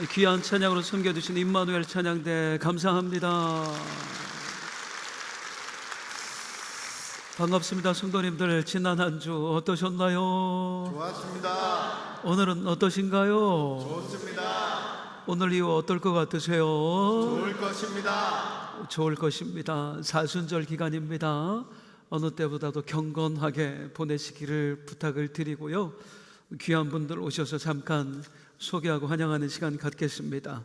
귀한 찬양으로 섬겨주신 임마누엘 찬양대 감사합니다. 반갑습니다. 성도님들, 지난 한 주 어떠셨나요? 좋았습니다. 오늘은 어떠신가요? 좋습니다. 오늘 이후 어떨 것 같으세요? 좋을 것입니다. 좋을 것입니다. 사순절 기간입니다. 어느 때보다도 경건하게 보내시기를 부탁을 드리고요, 귀한 분들 오셔서 잠깐 소개하고 환영하는 시간 갖겠습니다.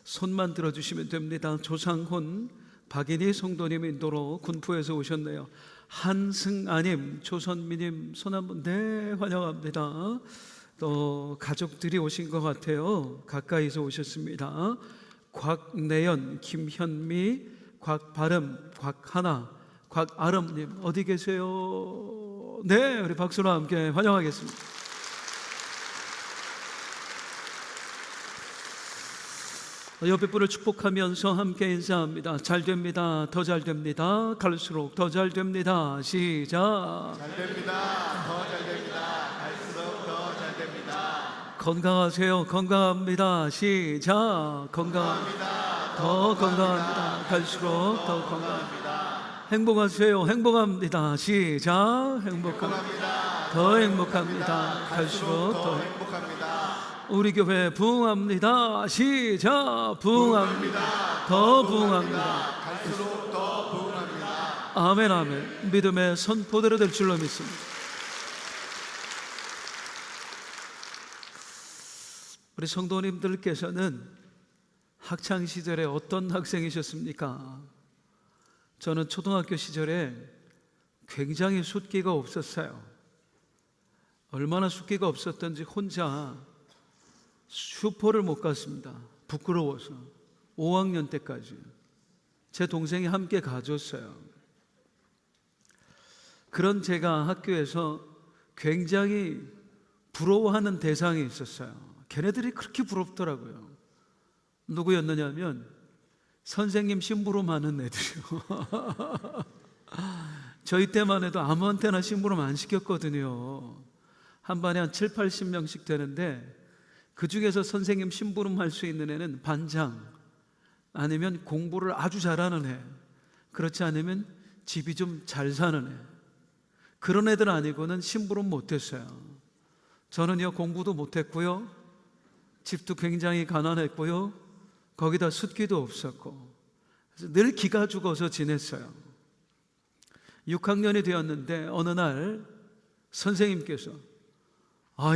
손만 들어주시면 됩니다. 조상훈, 박인희 성도님 인도로 군포에서 오셨네요. 한승아님, 조선미님 손 한번 네 환영합니다. 또 가족들이 오신 것 같아요. 가까이서 오셨습니다. 곽내연, 김현미, 곽바름, 곽하나, 곽아름님 어디 계세요? 네, 우리 박수로 함께 환영하겠습니다. 옆에 분을 축복하면서 함께 인사합니다. 잘 됩니다. 더 잘 됩니다. 갈수록 더 잘 됩니다. 시작. 잘 됩니다. 더 잘 됩니다. 갈수록 더 잘 됩니다. 건강하세요. 건강합니다. 시작. 건강합니다. 더 건강합니다. 갈수록 더 건강합니다. 행복하세요. 행복합니다. 시작. 행복합니다. 더 행복합니다. 갈수록 더 행복합니다. 우리 교회 부흥합니다. 시작. 부흥합니다. 더 부흥합니다. 갈수록 더 부흥합니다. 아멘, 아멘. 믿음의 선포대로 될 줄로 믿습니다. 우리 성도님들께서는 학창 시절에 어떤 학생이셨습니까? 저는 초등학교 시절에 굉장히 숫기가 없었어요. 얼마나 숫기가 없었던지 혼자 슈퍼를 못 갔습니다. 부끄러워서. 5학년 때까지 제 동생이 함께 가줬어요. 그런 제가 학교에서 굉장히 부러워하는 대상이 있었어요. 걔네들이 그렇게 부럽더라고요. 누구였느냐면 선생님 심부름 하는 애들이요. 저희 때만 해도 아무한테나 심부름 안 시켰거든요. 한 반에 한 7, 80명씩 되는데 그 중에서 선생님 심부름 할 수 있는 애는 반장, 아니면 공부를 아주 잘하는 애, 그렇지 않으면 집이 좀 잘 사는 애, 그런 애들 아니고는 심부름 못했어요. 저는요, 공부도 못했고요, 집도 굉장히 가난했고요, 거기다 숫기도 없었고, 그래서 늘 기가 죽어서 지냈어요. 6학년이 되었는데 어느 날 선생님께서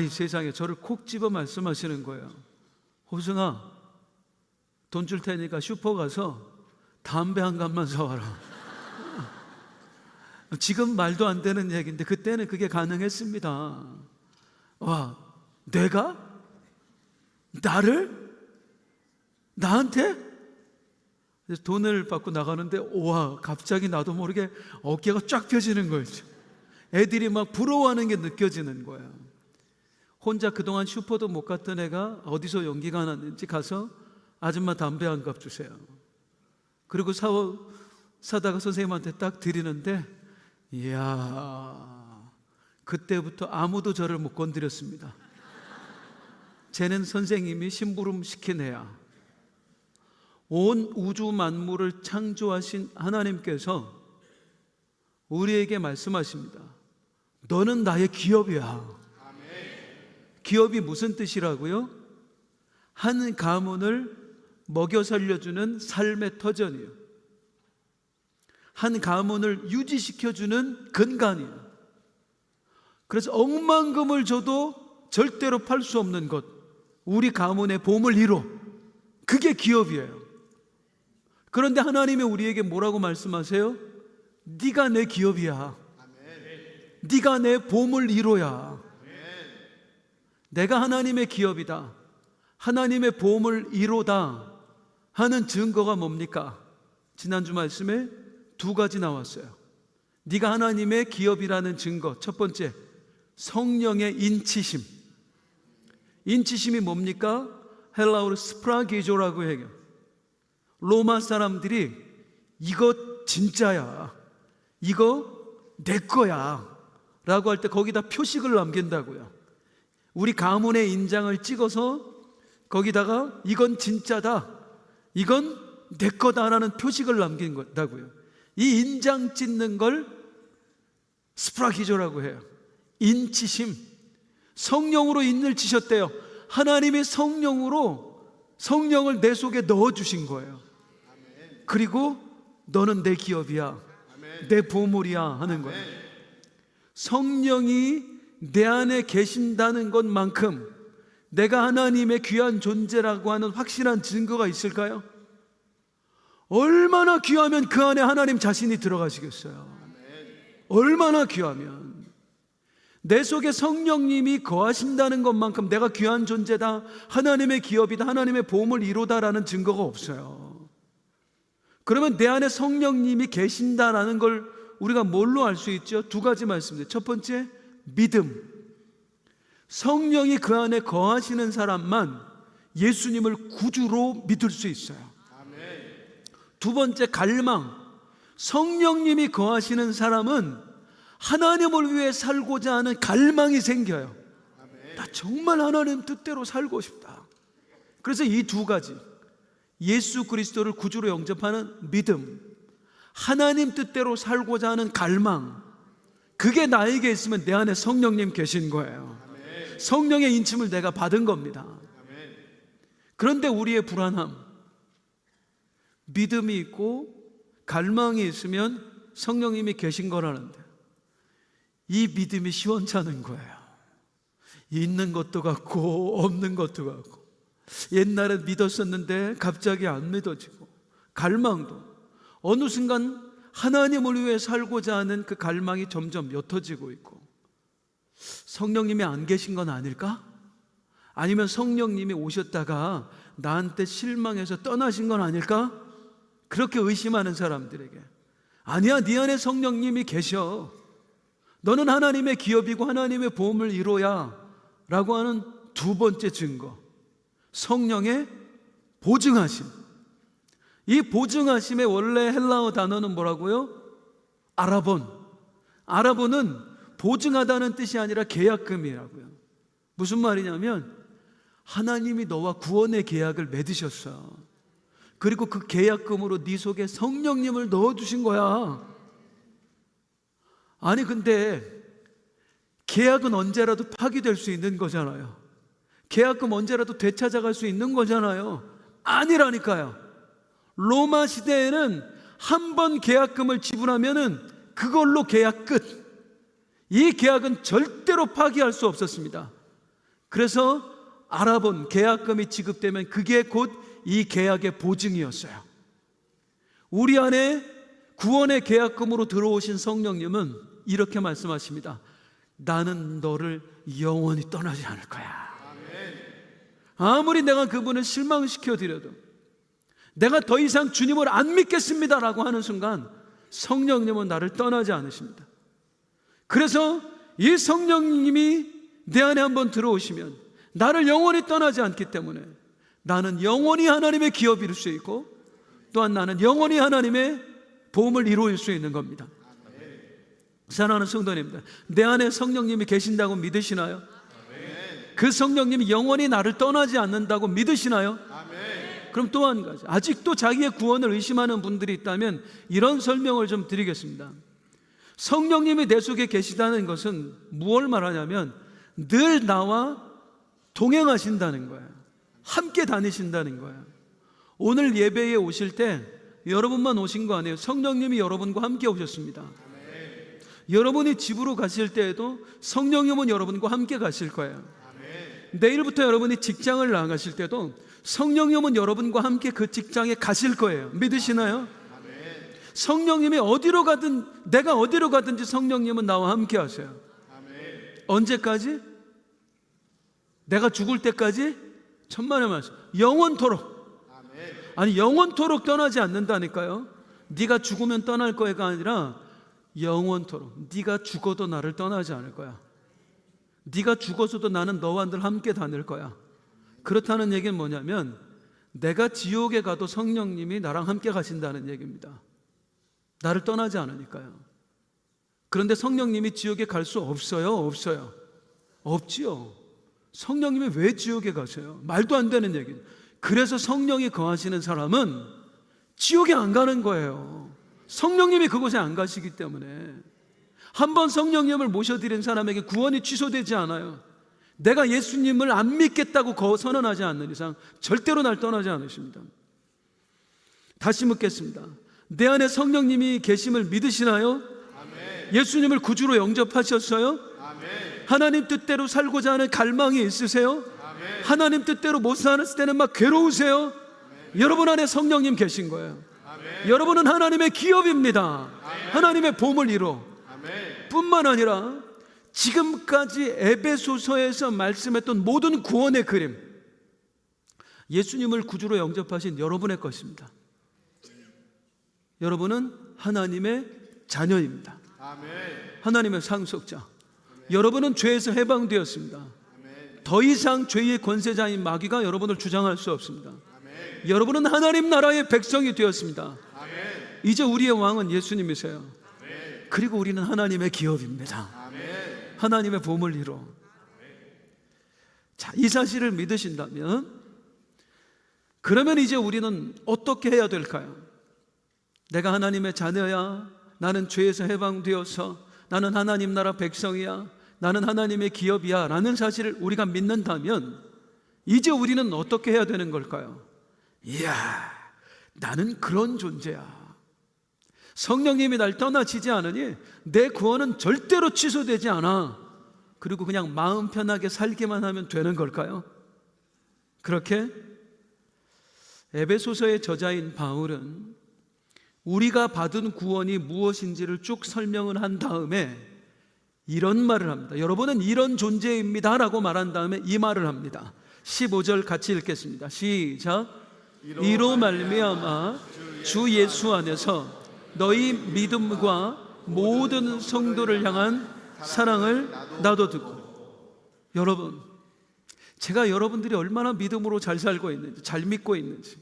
이 세상에 저를 콕 집어 말씀하시는 거예요. 호승아, 돈 줄 테니까 슈퍼 가서 담배 한 갑만 사와라. 지금 말도 안 되는 얘기인데 그때는 그게 가능했습니다. 와, 내가? 나를? 나한테? 그래서 돈을 받고 나가는데 와, 갑자기 나도 모르게 어깨가 쫙 펴지는 거죠. 애들이 막 부러워하는 게 느껴지는 거예요. 혼자 그동안 슈퍼도 못 갔던 애가 어디서 용기가 났는지 가서 아줌마 담배 한 갑 주세요. 그리고 사다가 선생님한테 딱 드리는데, 이야, 그때부터 아무도 저를 못 건드렸습니다. 쟤는 선생님이 심부름 시킨 애야. 온 우주 만물을 창조하신 하나님께서 우리에게 말씀하십니다. 너는 나의 기업이야. 기업이 무슨 뜻이라고요? 한 가문을 먹여 살려주는 삶의 터전이에요. 한 가문을 유지시켜주는 근간이에요. 그래서 억만금을 줘도 절대로 팔 수 없는 것, 우리 가문의 보물 1호, 그게 기업이에요. 그런데 하나님이 우리에게 뭐라고 말씀하세요? 네가 내 기업이야. 네가 내 보물 1호야. 내가 하나님의 기업이다, 하나님의 보물 1호다 하는 증거가 뭡니까? 지난주 말씀에 두 가지 나왔어요. 네가 하나님의 기업이라는 증거, 첫 번째, 성령의 인치심. 인치심이 뭡니까? 헬라어로 스프라기조라고 해요. 로마 사람들이 이거 진짜야, 이거 내 거야 라고 할 때 거기다 표식을 남긴다고요. 우리 가문의 인장을 찍어서 거기다가 이건 진짜다, 이건 내 거다라는 표식을 남긴 거다고요. 이 인장 찢는 걸 스프라기조라고 해요. 인치심. 성령으로 인을 치셨대요. 하나님이 성령을 내 속에 넣어주신 거예요. 그리고 너는 내 기업이야, 내 보물이야 하는 거예요. 성령이 내 안에 계신다는 것만큼 내가 하나님의 귀한 존재라고 하는 확실한 증거가 있을까요? 얼마나 귀하면 그 안에 하나님 자신이 들어가시겠어요? 얼마나 귀하면. 내 속에 성령님이 거하신다는 것만큼 내가 귀한 존재다, 하나님의 기업이다, 하나님의 보험을 이루다라는 증거가 없어요. 그러면 내 안에 성령님이 계신다라는 걸 우리가 뭘로 알 수 있죠? 두 가지 말씀드려요. 첫 번째, 믿음. 성령이 그 안에 거하시는 사람만 예수님을 구주로 믿을 수 있어요. 두 번째, 갈망. 성령님이 거하시는 사람은 하나님을 위해 살고자 하는 갈망이 생겨요. 나 정말 하나님 뜻대로 살고 싶다. 그래서 이 두 가지, 예수 그리스도를 구주로 영접하는 믿음, 하나님 뜻대로 살고자 하는 갈망, 그게 나에게 있으면 내 안에 성령님 계신 거예요. 성령의 인침을 내가 받은 겁니다. 그런데 우리의 불안함, 믿음이 있고 갈망이 있으면 성령님이 계신 거라는데 이 믿음이 시원찮은 거예요. 있는 것도 같고 없는 것도 같고, 옛날엔 믿었었는데 갑자기 안 믿어지고, 갈망도 어느 순간 하나님을 위해 살고자 하는 그 갈망이 점점 옅어지고 있고, 성령님이 안 계신 건 아닐까? 아니면 성령님이 오셨다가 나한테 실망해서 떠나신 건 아닐까? 그렇게 의심하는 사람들에게, 아니야, 네 안에 성령님이 계셔, 너는 하나님의 기업이고 하나님의 보험을 이뤄야 라고 하는 두 번째 증거, 성령의 보증하심. 이 보증하심의 원래 헬라어 단어는 뭐라고요? 아라본. 아라본은 보증하다는 뜻이 아니라 계약금이라고요. 무슨 말이냐면 하나님이 너와 구원의 계약을 맺으셨어. 그리고 그 계약금으로 네 속에 성령님을 넣어주신 거야. 아니 근데 계약은 언제라도 파기될 수 있는 거잖아요. 계약금 언제라도 되찾아갈 수 있는 거잖아요. 아니라니까요. 로마 시대에는 한 번 계약금을 지불하면은 그걸로 계약 끝. 이 계약은 절대로 파기할 수 없었습니다. 그래서 아라본, 계약금이 지급되면 그게 곧 이 계약의 보증이었어요. 우리 안에 구원의 계약금으로 들어오신 성령님은 이렇게 말씀하십니다. 나는 너를 영원히 떠나지 않을 거야. 아무리 내가 그분을 실망시켜 드려도, 내가 더 이상 주님을 안 믿겠습니다라고 하는 순간 성령님은 나를 떠나지 않으십니다. 그래서 이 성령님이 내 안에 한번 들어오시면 나를 영원히 떠나지 않기 때문에 나는 영원히 하나님의 기업이 이룰 수 있고, 또한 나는 영원히 하나님의 보험을 이루어질 수 있는 겁니다. 사랑하는 성도님들, 내 안에 성령님이 계신다고 믿으시나요? 그 성령님이 영원히 나를 떠나지 않는다고 믿으시나요? 그럼 또 한 가지, 아직도 자기의 구원을 의심하는 분들이 있다면 이런 설명을 좀 드리겠습니다. 성령님이 내 속에 계시다는 것은 무엇을 말하냐면 늘 나와 동행하신다는 거예요. 함께 다니신다는 거예요. 오늘 예배에 오실 때 여러분만 오신 거 아니에요. 성령님이 여러분과 함께 오셨습니다. 여러분이 집으로 가실 때에도 성령님은 여러분과 함께 가실 거예요. 내일부터 여러분이 직장을 나가실 때도 성령님은 여러분과 함께 그 직장에 가실 거예요. 믿으시나요? 성령님이 어디로 가든, 내가 어디로 가든지 성령님은 나와 함께 하세요. 언제까지? 내가 죽을 때까지? 천만의 말씀, 영원토록. 아니, 영원토록 떠나지 않는다니까요. 네가 죽으면 떠날 거야가 아니라 영원토록. 네가 죽어도 나를 떠나지 않을 거야. 네가 죽어서도 나는 너와 늘 함께 다닐 거야. 그렇다는 얘기는 뭐냐면 내가 지옥에 가도 성령님이 나랑 함께 가신다는 얘기입니다. 나를 떠나지 않으니까요. 그런데 성령님이 지옥에 갈 수 없어요? 없어요? 없지요. 성령님이 왜 지옥에 가세요? 말도 안 되는 얘기죠. 그래서 성령이 거하시는 사람은 지옥에 안 가는 거예요. 성령님이 그곳에 안 가시기 때문에. 한번 성령님을 모셔드린 사람에게 구원이 취소되지 않아요. 내가 예수님을 안 믿겠다고 선언하지 않는 이상 절대로 날 떠나지 않으십니다. 다시 묻겠습니다. 내 안에 성령님이 계심을 믿으시나요? 아멘. 예수님을 구주로 영접하셨어요? 아멘. 하나님 뜻대로 살고자 하는 갈망이 있으세요? 아멘. 하나님 뜻대로 못 사는 때는 막 괴로우세요? 여러분 안에 성령님 계신 거예요. 아멘. 여러분은 하나님의 기업입니다. 아멘. 하나님의 보물이로. 아멘. 뿐만 아니라 지금까지 에베소서에서 말씀했던 모든 구원의 그림, 예수님을 구주로 영접하신 여러분의 것입니다. 여러분은 하나님의 자녀입니다. 아멘. 하나님의 상속자. 여러분은 죄에서 해방되었습니다. 더 이상 죄의 권세자인 마귀가 여러분을 주장할 수 없습니다. 아멘. 여러분은 하나님 나라의 백성이 되었습니다. 아멘. 이제 우리의 왕은 예수님이세요. 아멘. 그리고 우리는 하나님의 기업입니다. 아멘. 하나님의 보물이로. 자, 이 사실을 믿으신다면 그러면 이제 우리는 어떻게 해야 될까요? 내가 하나님의 자녀야. 나는 죄에서 해방되어서 나는 하나님 나라 백성이야. 나는 하나님의 기업이야 라는 사실을 우리가 믿는다면 이제 우리는 어떻게 해야 되는 걸까요? 이야, 나는 그런 존재야. 성령님이 날 떠나치지 않으니 내 구원은 절대로 취소되지 않아. 그리고 그냥 마음 편하게 살기만 하면 되는 걸까요? 그렇게 에베소서의 저자인 바울은 우리가 받은 구원이 무엇인지를 쭉 설명을 한 다음에 이런 말을 합니다. 여러분은 이런 존재입니다 라고 말한 다음에 이 말을 합니다. 15절 같이 읽겠습니다. 시작. 이로 말미암아 주 예수 안에서 너희 믿음과 모든 성도를 향한 사랑을 나도 듣고. 여러분, 제가 여러분들이 얼마나 믿음으로 잘 살고 있는지, 잘 믿고 있는지,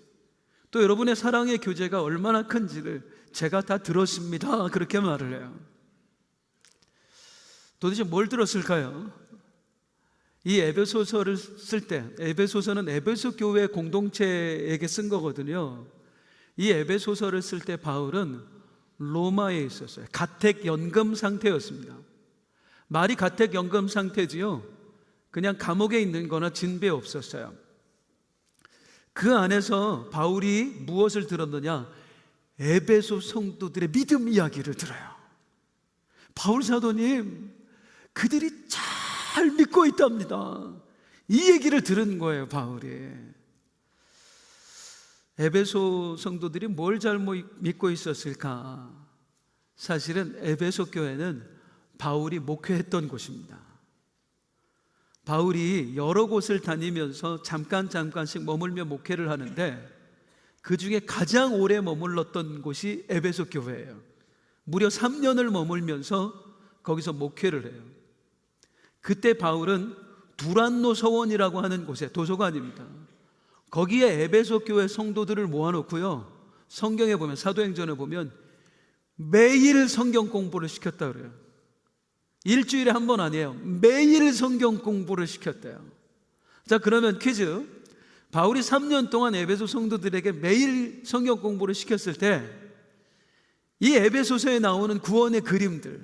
또 여러분의 사랑의 교제가 얼마나 큰지를 제가 다 들었습니다. 그렇게 말을 해요. 도대체 뭘 들었을까요? 이 에베소서를 쓸 때, 에베소서는 에베소 교회 공동체에게 쓴 거거든요. 이 에베소서를 쓸 때 바울은 로마에 있었어요. 가택 연금 상태였습니다. 말이 가택 연금 상태지요. 그냥 감옥에 있는 거나 진배 없었어요. 그 안에서 바울이 무엇을 들었느냐? 에베소 성도들의 믿음 이야기를 들어요. 바울 사도님, 그들이 잘 믿고 있답니다. 이 얘기를 들은 거예요, 바울이. 에베소 성도들이 뭘 잘못 믿고 있었을까? 사실은 에베소 교회는 바울이 목회했던 곳입니다. 바울이 여러 곳을 다니면서 잠깐씩 머물며 목회를 하는데 그 중에 가장 오래 머물렀던 곳이 에베소 교회예요. 무려 3년을 머물면서 거기서 목회를 해요. 그때 바울은 두란노 서원이라고 하는 곳에, 도서관입니다. 거기에 에베소 교회 성도들을 모아놓고요, 성경에 보면, 사도행전에 보면 매일 성경 공부를 시켰다 그래요. 일주일에 한 번 아니에요. 매일 성경 공부를 시켰대요. 자, 그러면 퀴즈. 바울이 3년 동안 에베소 성도들에게 매일 성경 공부를 시켰을 때 이 에베소서에 나오는 구원의 그림들,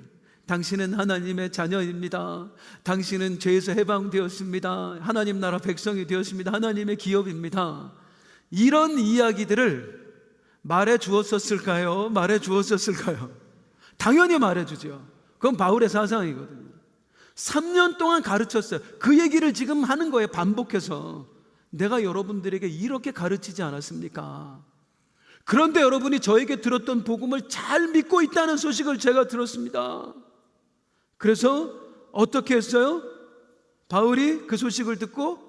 당신은 하나님의 자녀입니다. 당신은 죄에서 해방되었습니다. 하나님 나라 백성이 되었습니다. 하나님의 기업입니다. 이런 이야기들을 말해 주었었을까요? 말해 주었었을까요? 당연히 말해 주죠. 그건 바울의 사상이거든요. 3년 동안 가르쳤어요. 그 얘기를 지금 하는 거예요. 반복해서. 내가 여러분들에게 이렇게 가르치지 않았습니까? 그런데 여러분이 저에게 들었던 복음을 잘 믿고 있다는 소식을 제가 들었습니다. 그래서 어떻게 했어요? 바울이 그 소식을 듣고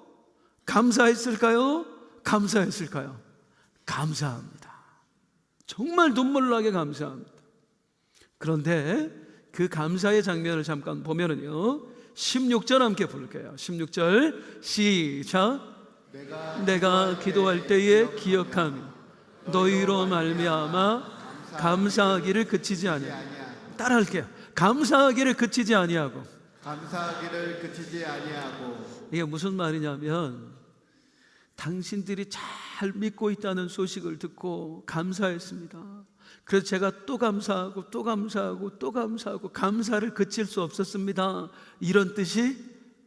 감사했을까요? 감사했을까요? 감사합니다. 정말 눈물 나게 감사합니다. 그런데 그 감사의 장면을 잠깐 보면은요, 16절 함께 볼게요. 16절 시작. 내가 기도할 때에 기억하며 너희로 말미암아 감사하기를 그치지 아니하고. 따라할게요. 감사하기를 그치지 아니하고. 감사하기를 그치지 아니하고. 이게 무슨 말이냐면 당신들이 잘 믿고 있다는 소식을 듣고 감사했습니다. 그래서 제가 또 감사하고 또 감사하고 또 감사하고 감사를 그칠 수 없었습니다. 이런 뜻이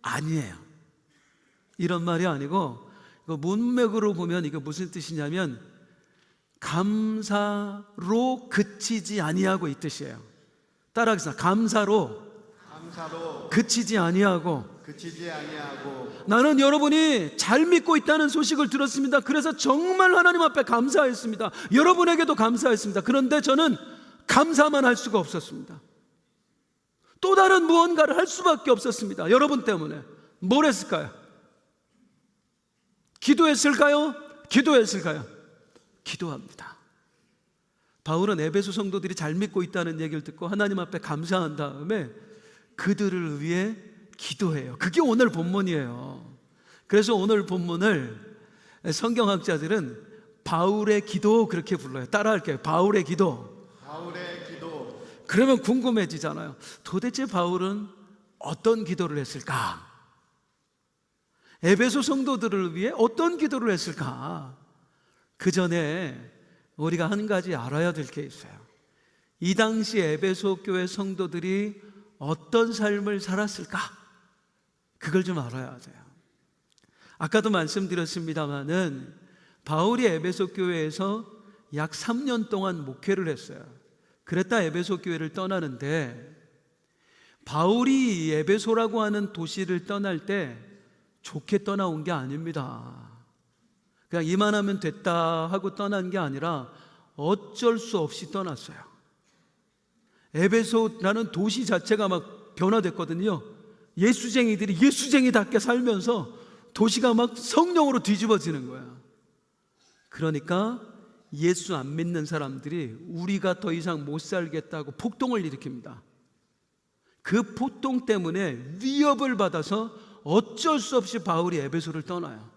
아니에요. 이런 말이 아니고 이거 문맥으로 보면 이거 무슨 뜻이냐면 감사로 그치지 아니하고 이 뜻이에요. 따라하겠습니다. 감사로 그치지 아니하고. 그치지 아니하고. 나는 여러분이 잘 믿고 있다는 소식을 들었습니다. 그래서 정말 하나님 앞에 감사했습니다. 여러분에게도 감사했습니다. 그런데 저는 감사만 할 수가 없었습니다. 또 다른 무언가를 할 수밖에 없었습니다. 여러분 때문에. 뭘 했을까요? 기도했을까요? 기도했을까요? 기도합니다. 바울은 에베소 성도들이 잘 믿고 있다는 얘기를 듣고 하나님 앞에 감사한 다음에 그들을 위해 기도해요. 그게 오늘 본문이에요. 그래서 오늘 본문을 성경학자들은 바울의 기도 그렇게 불러요. 따라할게요. 바울의 기도. 바울의 기도. 그러면 궁금해지잖아요. 도대체 바울은 어떤 기도를 했을까? 에베소 성도들을 위해 어떤 기도를 했을까? 그 전에 우리가 한 가지 알아야 될 게 있어요. 이 당시 에베소 교회 성도들이 어떤 삶을 살았을까? 그걸 좀 알아야 돼요. 아까도 말씀드렸습니다마는 바울이 에베소 교회에서 약 3년 동안 목회를 했어요. 그랬다 에베소 교회를 떠나는데 바울이 에베소라고 하는 도시를 떠날 때 좋게 떠나온 게 아닙니다. 그냥 이만하면 됐다 하고 떠난 게 아니라 어쩔 수 없이 떠났어요. 에베소라는 도시 자체가 막 변화됐거든요. 예수쟁이들이 예수쟁이답게 살면서 도시가 막 성령으로 뒤집어지는 거야. 그러니까 예수 안 믿는 사람들이 우리가 더 이상 못 살겠다고 폭동을 일으킵니다. 그 폭동 때문에 위협을 받아서 어쩔 수 없이 바울이 에베소를 떠나요.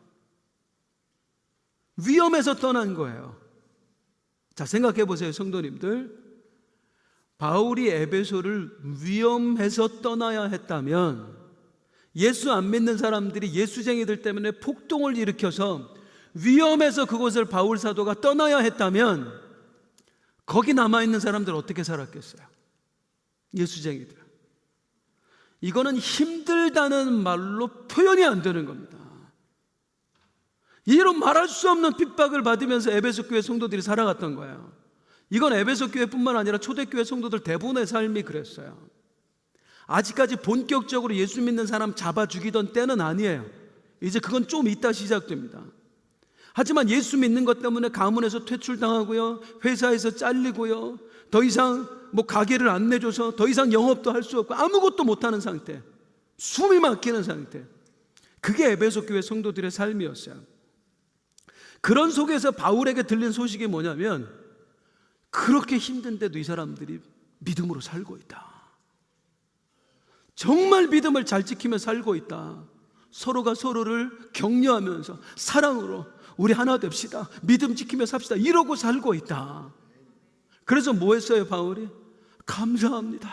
위험해서 떠난 거예요. 자, 생각해 보세요, 성도님들. 바울이 에베소를 위험해서 떠나야 했다면 예수 안 믿는 사람들이 예수쟁이들 때문에 폭동을 일으켜서 위험해서 그곳을 바울 사도가 떠나야 했다면 거기 남아있는 사람들 어떻게 살았겠어요? 예수쟁이들. 이거는 힘들다는 말로 표현이 안 되는 겁니다. 이런 말할 수 없는 핍박을 받으면서 에베소 교회 성도들이 살아갔던 거예요. 이건 에베소 교회뿐만 아니라 초대교회 성도들 대부분의 삶이 그랬어요. 아직까지 본격적으로 예수 믿는 사람 잡아 죽이던 때는 아니에요. 이제 그건 좀 이따 시작됩니다. 하지만 예수 믿는 것 때문에 가문에서 퇴출당하고요, 회사에서 잘리고요, 더 이상 가게를 안 내줘서 더 이상 영업도 할 수 없고 아무것도 못하는 상태, 숨이 막히는 상태. 그게 에베소 교회 성도들의 삶이었어요. 그런 속에서 바울에게 들린 소식이 뭐냐면 그렇게 힘든데도 이 사람들이 믿음으로 살고 있다. 정말 믿음을 잘 지키며 살고 있다. 서로가 서로를 격려하면서 사랑으로 우리 하나 됩시다. 믿음 지키며 삽시다. 이러고 살고 있다. 그래서 뭐 했어요, 바울이? 감사합니다.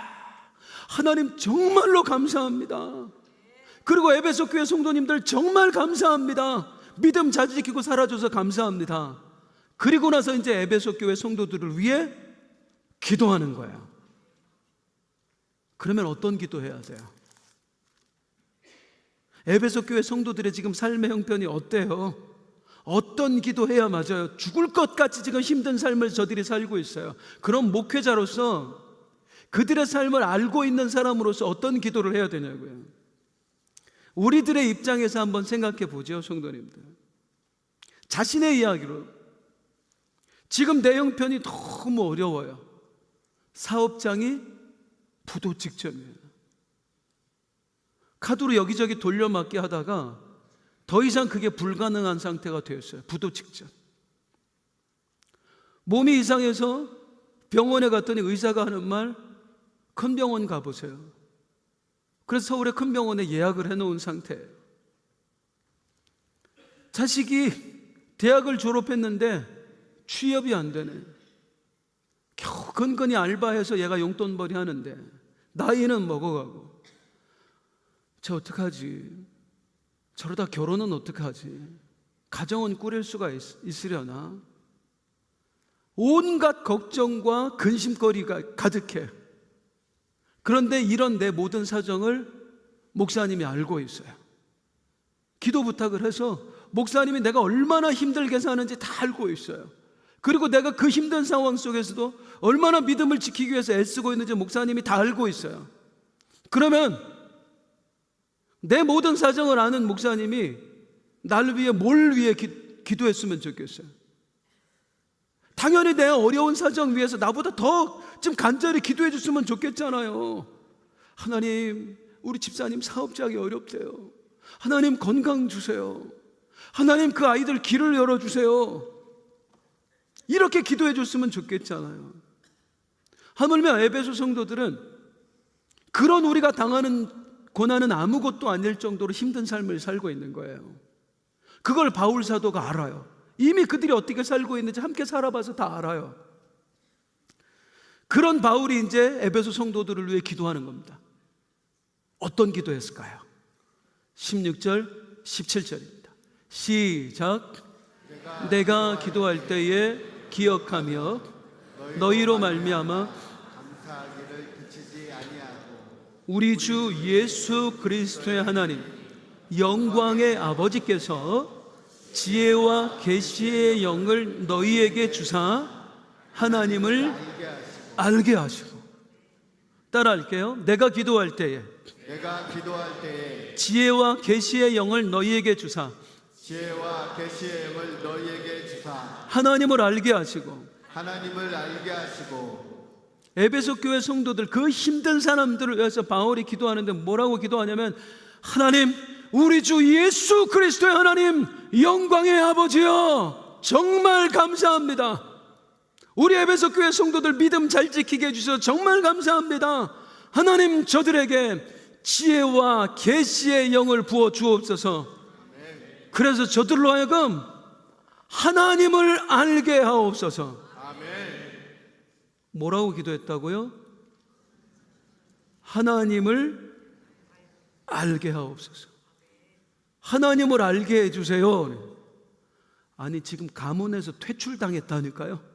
하나님 정말로 감사합니다. 그리고 에베소 교회 성도님들 정말 감사합니다. 믿음 잘 지키고 살아줘서 감사합니다. 그리고 나서 이제 에베소 교회 성도들을 위해 기도하는 거예요. 그러면 어떤 기도해야 돼요? 에베소 교회 성도들의 지금 삶의 형편이 어때요? 어떤 기도해야 맞아요? 죽을 것 같이 지금 힘든 삶을 저들이 살고 있어요. 그럼 목회자로서 그들의 삶을 알고 있는 사람으로서 어떤 기도를 해야 되냐고요. 우리들의 입장에서 한번 생각해 보죠, 성도님들. 자신의 이야기로 지금 내 형편이 너무 어려워요. 사업장이 부도 직전이에요. 카드로 여기저기 돌려막기 하다가 더 이상 그게 불가능한 상태가 되었어요. 부도 직전. 몸이 이상해서 병원에 갔더니 의사가 하는 말, 큰 병원 가보세요. 그래서 서울의 큰 병원에 예약을 해놓은 상태예요. 자식이 대학을 졸업했는데 취업이 안 되네. 겨우 근근히 알바해서 얘가 용돈벌이 하는데 나이는 먹어가고 저 어떡하지? 저러다 결혼은 어떡하지? 가정은 꾸릴 수가 있으려나? 온갖 걱정과 근심거리가 가득해. 그런데 이런 내 모든 사정을 목사님이 알고 있어요. 기도 부탁을 해서 목사님이 내가 얼마나 힘들게 사는지 다 알고 있어요. 그리고 내가 그 힘든 상황 속에서도 얼마나 믿음을 지키기 위해서 애쓰고 있는지 목사님이 다 알고 있어요. 그러면 내 모든 사정을 아는 목사님이 나를 위해 뭘 위해 기도했으면 좋겠어요? 당연히 내 어려운 사정 위해서 나보다 더 좀 간절히 기도해 줬으면 좋겠잖아요. 하나님, 우리 집사님 사업자기 어렵대요. 하나님 건강 주세요. 하나님 그 아이들 길을 열어주세요. 이렇게 기도해 줬으면 좋겠잖아요. 하물며 에베소 성도들은 그런 우리가 당하는 고난은 아무것도 아닐 정도로 힘든 삶을 살고 있는 거예요. 그걸 바울 사도가 알아요. 이미 그들이 어떻게 살고 있는지 함께 살아봐서 다 알아요. 그런 바울이 이제 에베소 성도들을 위해 기도하는 겁니다. 어떤 기도했을까요? 16절, 17절입니다. 시작. 내가 기도할 때에 기억하며 너희로 말미암아 감사하기를 그치지 아니하고 우리 주 예수 그리스도의 하나님 영광의 아버지께서 지혜와 계시의 영을 너희에게 주사 하나님을 알게 하시고. 따라할게요. 내가 기도할 때에 지혜와 계시의 영을 너희에게 주사 지혜와 계시의 영을 너희에게 주사 하나님을 알게 하시고. 에베소 교회 성도들, 그 힘든 사람들을 위해서 바울이 기도하는데 뭐라고 기도하냐면, 하나님, 우리 주 예수 그리스도의 하나님 영광의 아버지여, 정말 감사합니다. 우리 에베소 교회 성도들 믿음 잘 지키게 해주셔서 정말 감사합니다. 하나님, 저들에게 지혜와 계시의 영을 부어 주옵소서. 그래서 저들로 하여금 하나님을 알게 하옵소서. 뭐라고 기도했다고요? 하나님을 알게 하옵소서. 하나님을 알게 해주세요. 아니, 지금 가문에서 퇴출당했다니까요.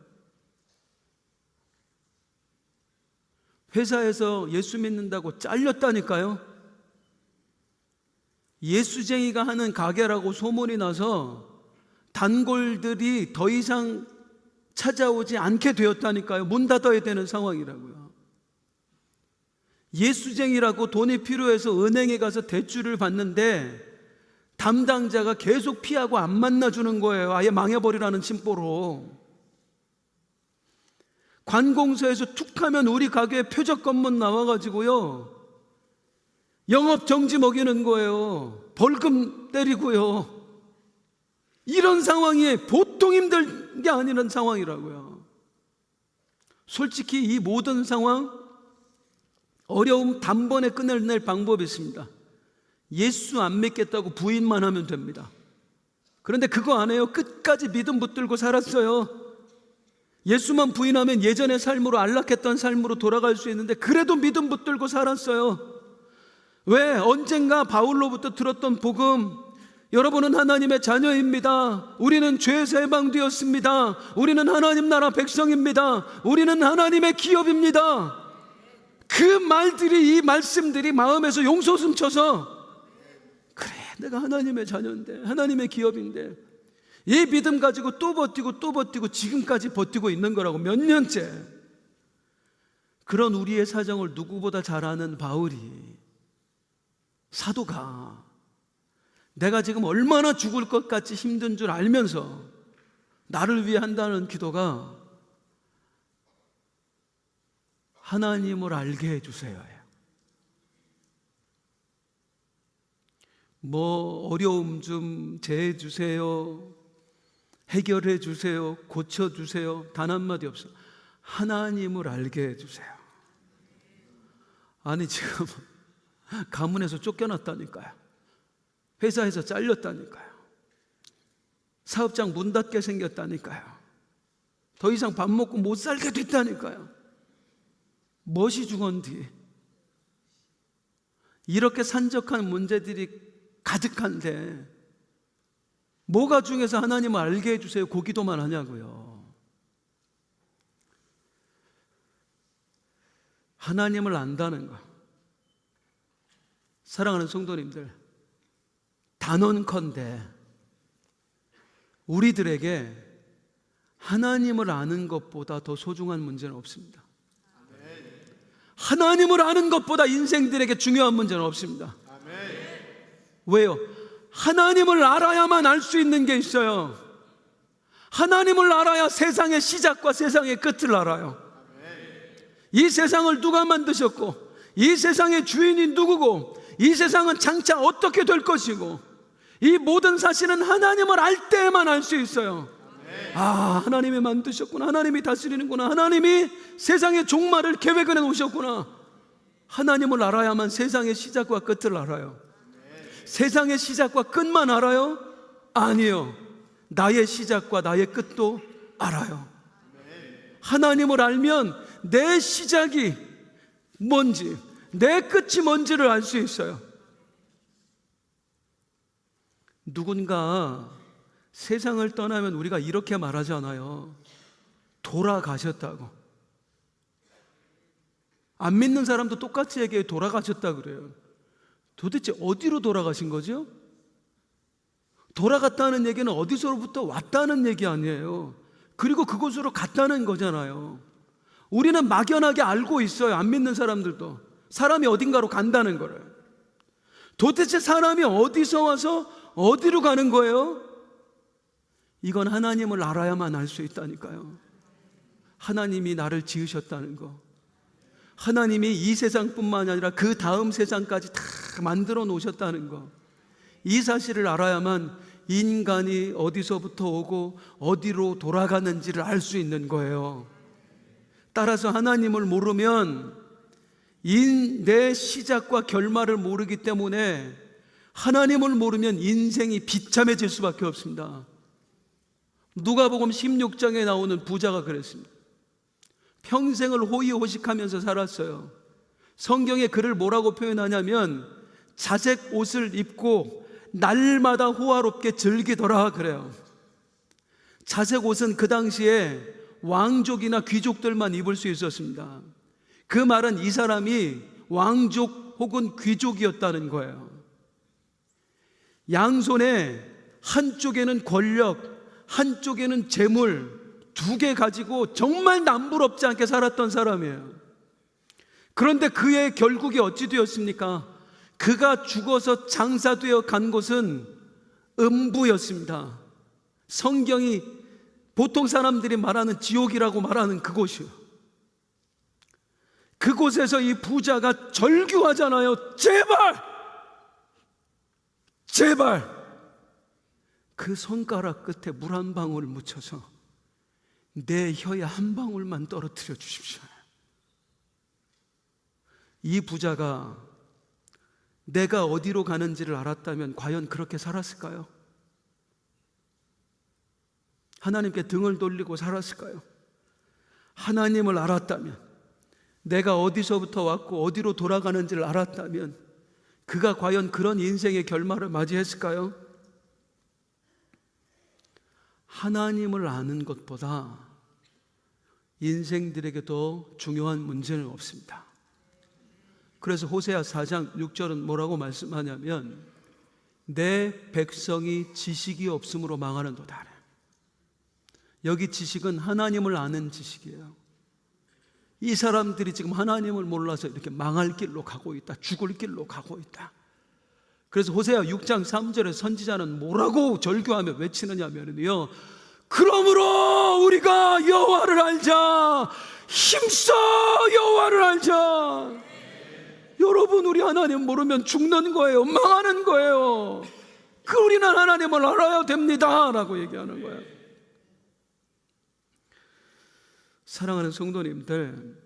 회사에서 예수 믿는다고 잘렸다니까요. 예수쟁이가 하는 가게라고 소문이 나서 단골들이 더 이상 찾아오지 않게 되었다니까요. 문 닫아야 되는 상황이라고요. 예수쟁이라고 돈이 필요해서 은행에 가서 대출을 받는데 담당자가 계속 피하고 안 만나주는 거예요. 아예 망해버리라는 심보로. 관공서에서 툭하면 우리 가게에 표적 검문 나와가지고요, 영업 정지 먹이는 거예요. 벌금 때리고요. 이런 상황이 보통 힘든 게 아니란 상황이라고요. 솔직히 이 모든 상황, 어려움 단번에 끝낼 방법이 있습니다. 예수 안 믿겠다고 부인만 하면 됩니다. 그런데 그거 안 해요. 끝까지 믿음 붙들고 살았어요. 예수만 부인하면 예전의 삶으로, 안락했던 삶으로 돌아갈 수 있는데 그래도 믿음 붙들고 살았어요. 왜? 언젠가 바울로부터 들었던 복음, 여러분은 하나님의 자녀입니다. 우리는 죄에서 해방되었습니다. 우리는 하나님 나라 백성입니다. 우리는 하나님의 기업입니다. 그 말들이, 이 말씀들이 마음에서 용솟음 쳐서, 그래, 내가 하나님의 자녀인데, 하나님의 기업인데, 이 믿음 가지고 또 버티고 지금까지 버티고 있는 거라고. 몇 년째. 그런 우리의 사정을 누구보다 잘 아는 바울이, 사도가 내가 지금 얼마나 죽을 것 같이 힘든 줄 알면서 나를 위해 한다는 기도가 하나님을 알게 해주세요. 뭐 어려움 좀 제해 주세요, 해결해 주세요, 고쳐 주세요, 단 한마디 없어. 하나님을 알게 해주세요. 아니, 지금 가문에서 쫓겨났다니까요. 회사에서 잘렸다니까요. 사업장 문 닫게 생겼다니까요. 더 이상 밥 먹고 못 살게 됐다니까요. 멋이 죽은 뒤 이렇게 산적한 문제들이 가득한데 뭐가 중요해서 하나님을 알게 해주세요 그 기도만 하냐고요. 하나님을 안다는 것, 사랑하는 성도님들, 단언컨대 우리들에게 하나님을 아는 것보다 더 소중한 문제는 없습니다. 하나님을 아는 것보다 인생들에게 중요한 문제는 없습니다. 왜요? 하나님을 알아야만 알 수 있는 게 있어요. 하나님을 알아야 세상의 시작과 세상의 끝을 알아요. 이 세상을 누가 만드셨고, 이 세상의 주인이 누구고, 이 세상은 장차 어떻게 될 것이고, 이 모든 사실은 하나님을 알 때에만 알 수 있어요. 아, 하나님이 만드셨구나, 하나님이 다스리는구나, 하나님이 세상의 종말을 계획을 해 놓으셨구나. 하나님을 알아야만 세상의 시작과 끝을 알아요. 세상의 시작과 끝만 알아요? 아니요, 나의 시작과 나의 끝도 알아요. 하나님을 알면 내 시작이 뭔지, 내 끝이 뭔지를 알 수 있어요. 누군가 세상을 떠나면 우리가 이렇게 말하잖아요. 돌아가셨다고. 안 믿는 사람도 똑같이 얘기해. 돌아가셨다고 그래요. 도대체 어디로 돌아가신 거죠? 돌아갔다는 얘기는 어디서부터 왔다는 얘기 아니에요. 그리고 그곳으로 갔다는 거잖아요. 우리는 막연하게 알고 있어요. 안 믿는 사람들도 사람이 어딘가로 간다는 거를. 도대체 사람이 어디서 와서 어디로 가는 거예요? 이건 하나님을 알아야만 알 수 있다니까요. 하나님이 나를 지으셨다는 거, 하나님이 이 세상뿐만 아니라 그 다음 세상까지 다 만들어 놓으셨다는 거, 이 사실을 알아야만 인간이 어디서부터 오고 어디로 돌아가는지를 알 수 있는 거예요. 따라서 하나님을 모르면 내 시작과 결말을 모르기 때문에 하나님을 모르면 인생이 비참해질 수밖에 없습니다. 누가복음 16장에 나오는 부자가 그랬습니다. 평생을 호의호식하면서 살았어요. 성경에 그를 뭐라고 표현하냐면 자색 옷을 입고 날마다 호화롭게 즐기더라 그래요. 자색 옷은 그 당시에 왕족이나 귀족들만 입을 수 있었습니다. 그 말은 이 사람이 왕족 혹은 귀족이었다는 거예요. 양손에 한쪽에는 권력, 한쪽에는 재물 두 개 가지고 정말 남부럽지 않게 살았던 사람이에요. 그런데 그의 결국이 어찌 되었습니까? 그가 죽어서 장사되어 간 곳은 음부였습니다. 성경이 보통 사람들이 말하는 지옥이라고 말하는 그곳이요. 그곳에서 이 부자가 절규하잖아요. 제발! 제발! 그 손가락 끝에 물 한 방울 묻혀서 내 혀에 한 방울만 떨어뜨려 주십시오. 이 부자가 내가 어디로 가는지를 알았다면 과연 그렇게 살았을까요? 하나님께 등을 돌리고 살았을까요? 하나님을 알았다면, 내가 어디서부터 왔고 어디로 돌아가는지를 알았다면 그가 과연 그런 인생의 결말을 맞이했을까요? 하나님을 아는 것보다 인생들에게 더 중요한 문제는 없습니다. 그래서 호세아 4장 6절은 뭐라고 말씀하냐면 내 백성이 지식이 없음으로 망하는도다. 여기 지식은 하나님을 아는 지식이에요. 이 사람들이 지금 하나님을 몰라서 이렇게 망할 길로 가고 있다, 죽을 길로 가고 있다. 그래서 호세아 6장 3절에 선지자는 뭐라고 절규하며 외치느냐면요, 그러므로 우리가 여호와를 알자, 힘써 여호와를 알자. 여러분, 우리 하나님 모르면 죽는 거예요, 망하는 거예요. 우리는 하나님을 알아야 됩니다 라고 얘기하는 거예요. 사랑하는 성도님들,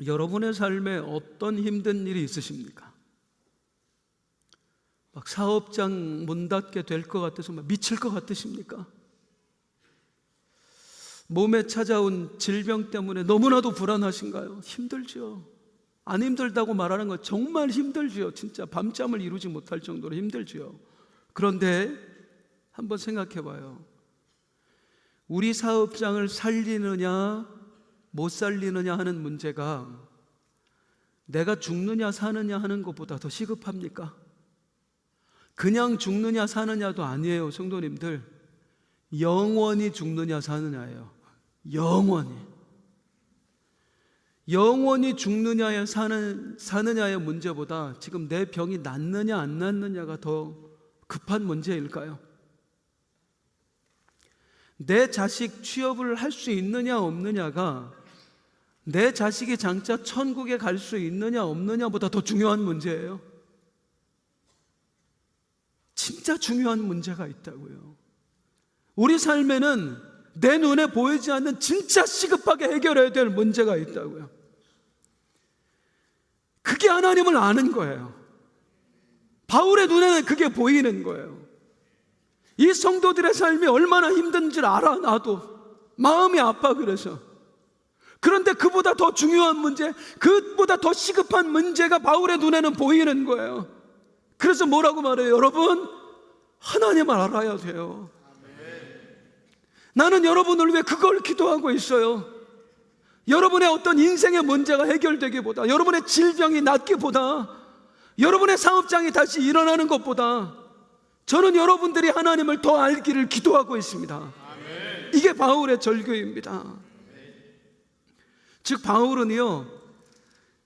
여러분의 삶에 어떤 힘든 일이 있으십니까? 막 사업장 문 닫게 될 것 같아서 막 미칠 것 같으십니까? 몸에 찾아온 질병 때문에 너무나도 불안하신가요? 힘들죠. 안 힘들다고 말하는 건 정말 힘들지요. 진짜 밤잠을 이루지 못할 정도로 힘들지요. 그런데 한번 생각해 봐요. 우리 사업장을 살리느냐 못 살리느냐 하는 문제가 내가 죽느냐 사느냐 하는 것보다 더 시급합니까? 그냥 죽느냐 사느냐도 아니에요, 성도님들. 영원히 죽느냐 사느냐예요. 영원히 죽느냐에 사느냐의 문제보다 지금 내 병이 낫느냐 안 낫느냐가 더 급한 문제일까요? 내 자식 취업을 할 수 있느냐 없느냐가 내 자식이 장차 천국에 갈 수 있느냐 없느냐보다 더 중요한 문제예요. 진짜 중요한 문제가 있다고요. 우리 삶에는 내 눈에 보이지 않는 진짜 시급하게 해결해야 될 문제가 있다고요. 그게 하나님을 아는 거예요. 바울의 눈에는 그게 보이는 거예요. 이 성도들의 삶이 얼마나 힘든지를 알아. 나도 마음이 아파. 그래서 그런데 그보다 더 중요한 문제, 그보다 더 시급한 문제가 바울의 눈에는 보이는 거예요. 그래서 뭐라고 말해요? 여러분, 하나님을 알아야 돼요. 나는 여러분을 위해 그걸 기도하고 있어요. 여러분의 어떤 인생의 문제가 해결되기보다, 여러분의 질병이 낫기보다, 여러분의 사업장이 다시 일어나는 것보다 저는 여러분들이 하나님을 더 알기를 기도하고 있습니다. 이게 바울의 절규입니다. 즉 바울은요,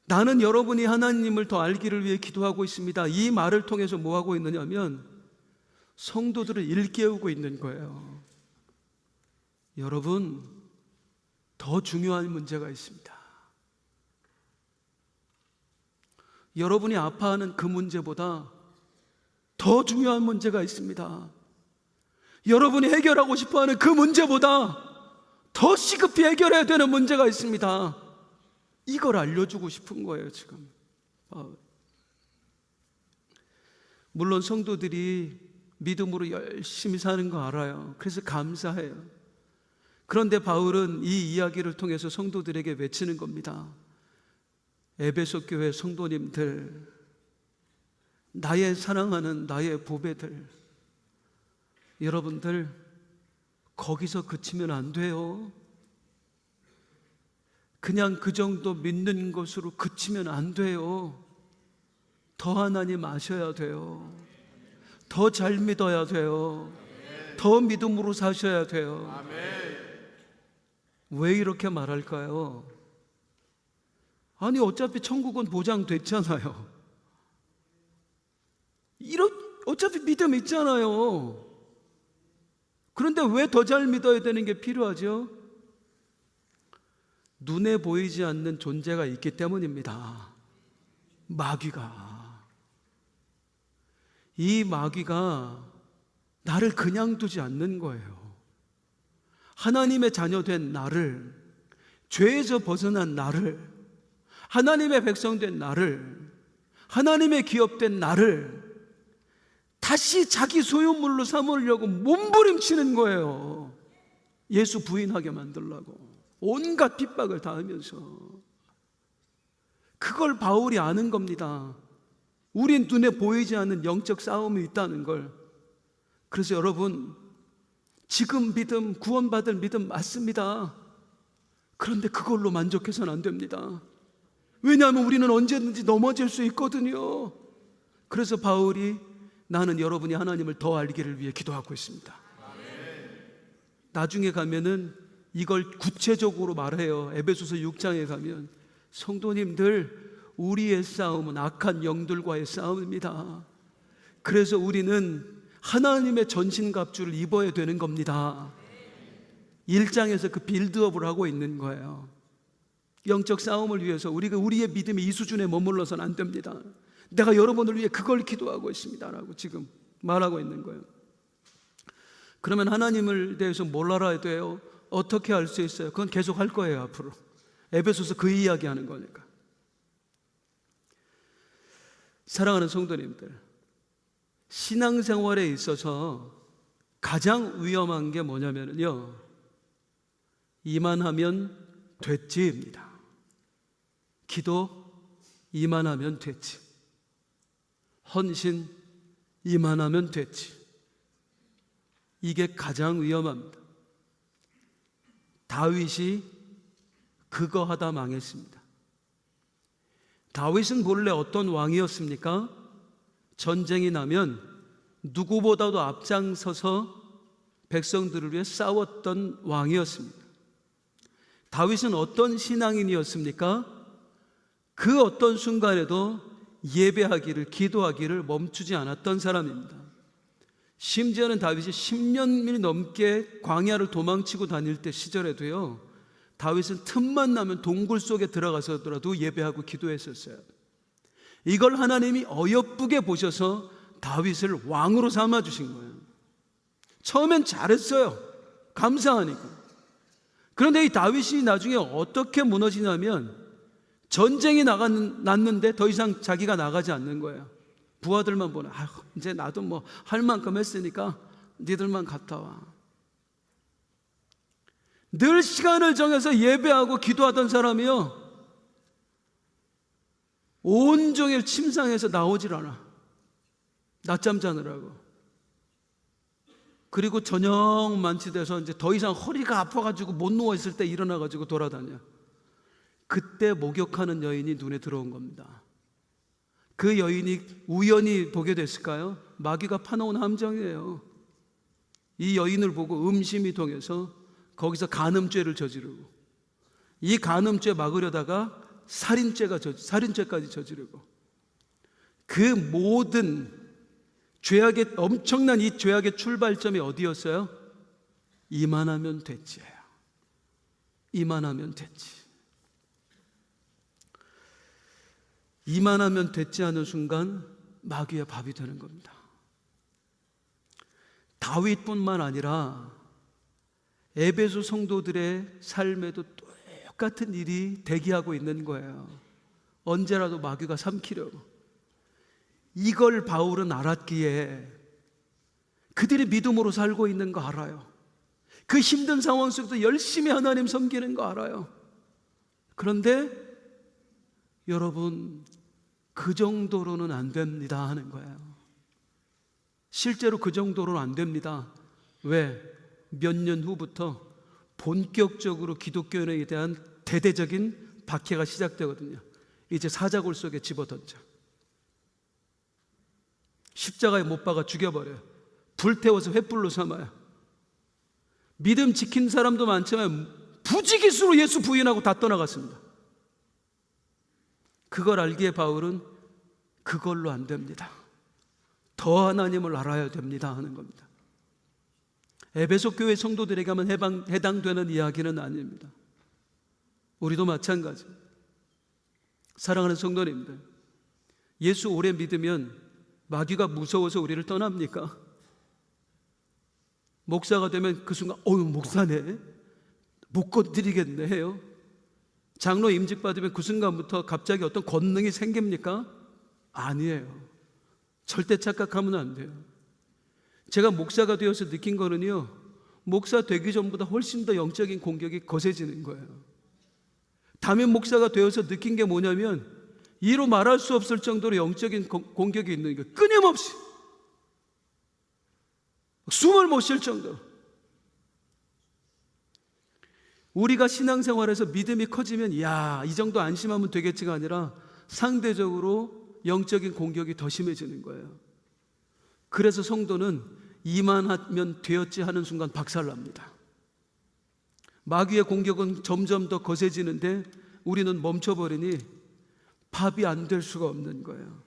나는 여러분이 하나님을 더 알기를 위해 기도하고 있습니다, 이 말을 통해서 뭐 하고 있느냐면 성도들을 일깨우고 있는 거예요. 여러분, 더 중요한 문제가 있습니다. 여러분이 아파하는 그 문제보다 더 중요한 문제가 있습니다. 여러분이 해결하고 싶어하는 그 문제보다 더 시급히 해결해야 되는 문제가 있습니다. 이걸 알려주고 싶은 거예요, 지금. 물론 성도들이 믿음으로 열심히 사는 거 알아요. 그래서 감사해요. 그런데 바울은 이 이야기를 통해서 성도들에게 외치는 겁니다. 에베소 교회 성도님들, 나의 사랑하는 나의 보배들, 여러분들 거기서 그치면 안 돼요. 그냥 그 정도 믿는 것으로 그치면 안 돼요. 더 하나님 아셔야 돼요. 더 잘 믿어야 돼요. 더 믿음으로 사셔야 돼요. 왜 이렇게 말할까요? 아니 어차피 천국은 보장됐잖아요. 어차피 믿음 있잖아요. 그런데 왜 더 잘 믿어야 되는 게 필요하죠? 눈에 보이지 않는 존재가 있기 때문입니다. 마귀가. 이 마귀가 나를 그냥 두지 않는 거예요. 하나님의 자녀된 나를, 죄에서 벗어난 나를, 하나님의 백성된 나를, 하나님의 기업된 나를 다시 자기 소유물로 삼으려고 몸부림치는 거예요. 예수 부인하게 만들려고 온갖 핍박을 당하면서. 그걸 바울이 아는 겁니다. 우린 눈에 보이지 않는 영적 싸움이 있다는 걸. 그래서 여러분, 지금 믿음, 구원받을 믿음 맞습니다. 그런데 그걸로 만족해서는 안 됩니다. 왜냐하면 우리는 언제든지 넘어질 수 있거든요. 그래서 바울이 나는 여러분이 하나님을 더 알기를 위해 기도하고 있습니다. 나중에 가면은 이걸 구체적으로 말해요. 에베소서 6장에 가면 성도님들, 우리의 싸움은 악한 영들과의 싸움입니다. 그래서 우리는 하나님의 전신갑주를 입어야 되는 겁니다. 1장에서 그 빌드업을 하고 있는 거예요. 영적 싸움을 위해서 우리의 믿음이 이 수준에 머물러서는 안 됩니다. 내가 여러분을 위해 그걸 기도하고 있습니다 라고 지금 말하고 있는 거예요. 그러면 하나님을 대해서 뭘 알아야 돼요? 어떻게 알 수 있어요? 그건 계속 할 거예요. 앞으로 에베소서 그 이야기 하는 거니까. 사랑하는 성도님들, 신앙생활에 있어서 가장 위험한 게 뭐냐면요, 이만하면 됐지입니다. 기도 이만하면 됐지. 헌신 이만하면 됐지. 이게 가장 위험합니다. 다윗이 그거 하다 망했습니다. 다윗은 본래 어떤 왕이었습니까? 전쟁이 나면 누구보다도 앞장서서 백성들을 위해 싸웠던 왕이었습니다. 다윗은 어떤 신앙인이었습니까? 그 어떤 순간에도 예배하기를, 기도하기를 멈추지 않았던 사람입니다. 심지어는 다윗이 10년이 넘게 광야를 도망치고 다닐 때 시절에도요, 다윗은 틈만 나면 동굴 속에 들어가서라도 예배하고 기도했었어요. 이걸 하나님이 어여쁘게 보셔서 다윗을 왕으로 삼아주신 거예요. 처음엔 잘했어요. 감사하니까. 그런데 이 다윗이 나중에 어떻게 무너지냐면, 전쟁이 났는데 더 이상 자기가 나가지 않는 거예요. 부하들만 보나, 이제 나도 뭐 할 만큼 했으니까 니들만 갔다 와. 늘 시간을 정해서 예배하고 기도하던 사람이요, 온종일 침상에서 나오질 않아. 낮잠 자느라고. 그리고 저녁 만취돼서 이제 더 이상 허리가 아파가지고 못 누워있을 때 일어나가지고 돌아다녀. 그때 목욕하는 여인이 눈에 들어온 겁니다. 그 여인이 우연히 보게 됐을까요? 마귀가 파놓은 함정이에요. 이 여인을 보고 음심이 통해서 거기서 간음죄를 저지르고, 이 간음죄 막으려다가 살인죄까지 저지르고, 그 모든 죄악의, 엄청난 이 죄악의 출발점이 어디였어요? 이만하면 됐지예요. 이만하면 됐지. 이만하면 됐지 하는 순간 마귀의 밥이 되는 겁니다. 다윗뿐만 아니라 에베소 성도들의 삶에도 똑같은 일이 대기하고 있는 거예요. 언제라도 마귀가 삼키려고. 이걸 바울은 알았기에 그들이 믿음으로 살고 있는 거 알아요. 그 힘든 상황 속에서 열심히 하나님 섬기는 거 알아요. 그런데 여러분, 그 정도로는 안 됩니다 하는 거예요. 실제로 그 정도로는 안 됩니다. 왜? 몇 년 후부터 본격적으로 기독교인에 대한 대대적인 박해가 시작되거든요. 이제 사자굴 속에 집어던져, 십자가에 못 박아 죽여버려요. 불태워서 횃불로 삼아요. 믿음 지킨 사람도 많지만 부지기수로 예수 부인하고 다 떠나갔습니다. 그걸 알기에 바울은 그걸로 안 됩니다. 더 하나님을 알아야 됩니다 하는 겁니다. 에베소 교회 성도들에게만 해당되는 이야기는 아닙니다. 우리도 마찬가지. 사랑하는 성도님들, 예수 오래 믿으면 마귀가 무서워서 우리를 떠납니까? 목사가 되면 그 순간 목사네, 못 건드리겠네 해요. 장로 임직 받으면 그 순간부터 갑자기 어떤 권능이 생깁니까? 아니에요. 절대 착각하면 안 돼요. 제가 목사가 되어서 느낀 거는요, 목사 되기 전보다 훨씬 더 영적인 공격이 거세지는 거예요. 담임 목사가 되어서 느낀 게 뭐냐면, 이로 말할 수 없을 정도로 영적인 공격이 있는 거예요. 끊임없이 숨을 못 쉴 정도로. 우리가 신앙생활에서 믿음이 커지면 이 정도 안심하면 되겠지가 아니라 상대적으로 영적인 공격이 더 심해지는 거예요. 그래서 성도는 이만하면 되었지 하는 순간 박살납니다. 마귀의 공격은 점점 더 거세지는데 우리는 멈춰버리니 밥이 안 될 수가 없는 거예요.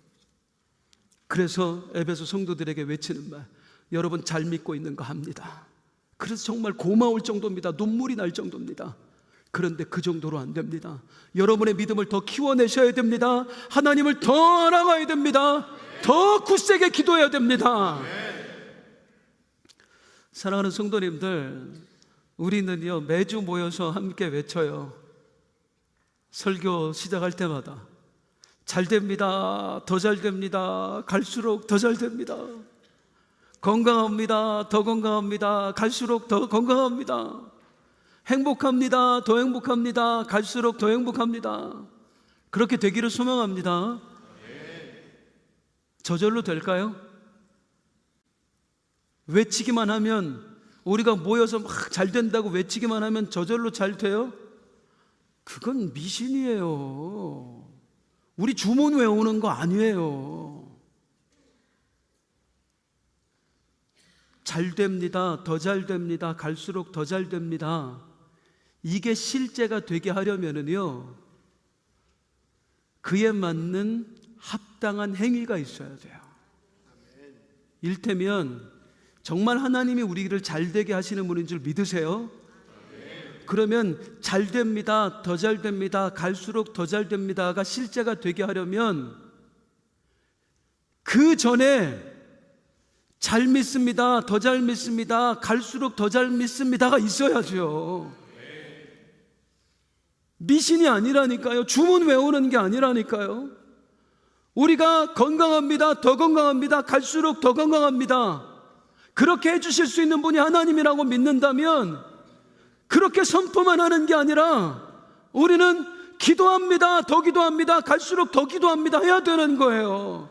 그래서 에베소 성도들에게 외치는 말, 여러분 잘 믿고 있는 거 합니다. 그래서 정말 고마울 정도입니다. 눈물이 날 정도입니다. 그런데 그 정도로 안 됩니다. 여러분의 믿음을 더 키워내셔야 됩니다. 하나님을 더 알아가야 됩니다. 더 굳세게 기도해야 됩니다. 사랑하는 성도님들, 우리는요 매주 모여서 함께 외쳐요. 설교 시작할 때마다 잘 됩니다. 더 잘 됩니다. 갈수록 더 잘 됩니다. 건강합니다. 더 건강합니다. 갈수록 더 건강합니다. 행복합니다. 더 행복합니다. 갈수록 더 행복합니다. 그렇게 되기를 소망합니다. 저절로 될까요? 외치기만 하면, 우리가 모여서 막 잘 된다고 외치기만 하면 저절로 잘 돼요? 그건 미신이에요. 우리 주문 외우는 거 아니에요. 잘 됩니다. 더 잘 됩니다. 갈수록 더 잘 됩니다. 이게 실제가 되게 하려면은요, 그에 맞는 합당한 행위가 있어야 돼요. 일테면 정말 하나님이 우리를 잘 되게 하시는 분인 줄 믿으세요? 그러면 잘 됩니다, 더 잘 됩니다, 갈수록 더 잘 됩니다가 실제가 되게 하려면 그 전에 잘 믿습니다, 더 잘 믿습니다, 갈수록 더 잘 믿습니다가 있어야죠. 미신이 아니라니까요. 주문 외우는 게 아니라니까요. 우리가 건강합니다, 더 건강합니다, 갈수록 더 건강합니다, 그렇게 해주실 수 있는 분이 하나님이라고 믿는다면 그렇게 선포만 하는 게 아니라 우리는 기도합니다, 더 기도합니다, 갈수록 더 기도합니다 해야 되는 거예요.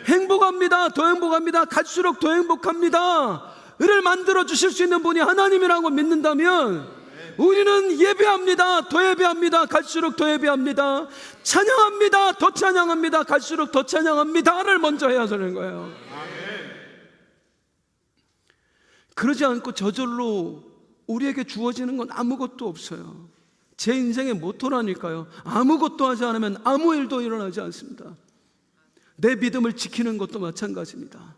행복합니다, 더 행복합니다, 갈수록 더 행복합니다 를 만들어 주실 수 있는 분이 하나님이라고 믿는다면 우리는 예배합니다, 더 예배합니다, 갈수록 더 예배합니다, 찬양합니다, 더 찬양합니다, 갈수록 더 찬양합니다를 먼저 해야 되는 거예요. 그러지 않고 저절로 우리에게 주어지는 건 아무것도 없어요. 제 인생의 모토라니까요. 아무것도 하지 않으면 아무 일도 일어나지 않습니다. 내 믿음을 지키는 것도 마찬가지입니다.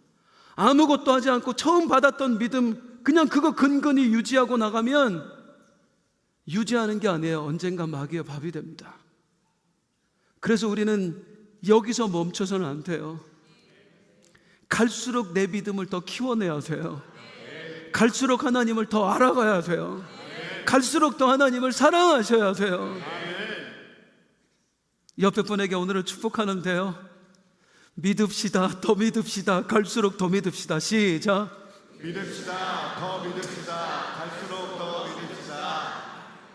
아무것도 하지 않고 처음 받았던 믿음 그냥 그거 근근히 유지하고 나가면 유지하는 게 아니에요. 언젠가 마귀의 밥이 됩니다. 그래서 우리는 여기서 멈춰서는 안 돼요. 갈수록 내 믿음을 더 키워내야 돼요. 갈수록 하나님을 더 알아가야 돼요. 갈수록 더 하나님을 사랑하셔야 돼요. 옆에 분에게 오늘을 축복하는데요, 믿읍시다, 더 믿읍시다, 갈수록 더 믿읍시다. 시작. 믿읍시다, 더 믿읍시다, 갈수록 더 믿읍시다.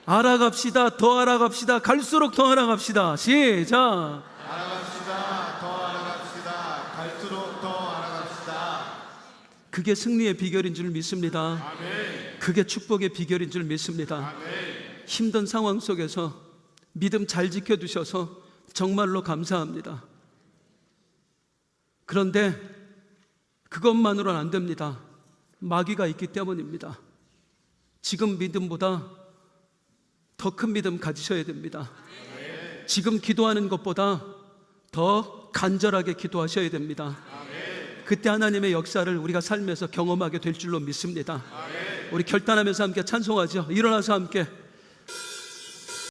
알아갑시다, 더 알아갑시다, 갈수록 더 알아갑시다. 시작. 알아갑시다, 더 알아갑시다, 갈수록 더 알아갑시다. 그게 승리의 비결인 줄 믿습니다. 아멘. 그게 축복의 비결인 줄 믿습니다. 아멘. 힘든 상황 속에서 믿음 잘 지켜두셔서 정말로 감사합니다. 그런데 그것만으로는 안 됩니다. 마귀가 있기 때문입니다. 지금 믿음보다 더 큰 믿음 가지셔야 됩니다. 지금 기도하는 것보다 더 간절하게 기도하셔야 됩니다. 그때 하나님의 역사를 우리가 삶에서 경험하게 될 줄로 믿습니다. 우리 결단하면서 함께 찬송하죠. 일어나서 함께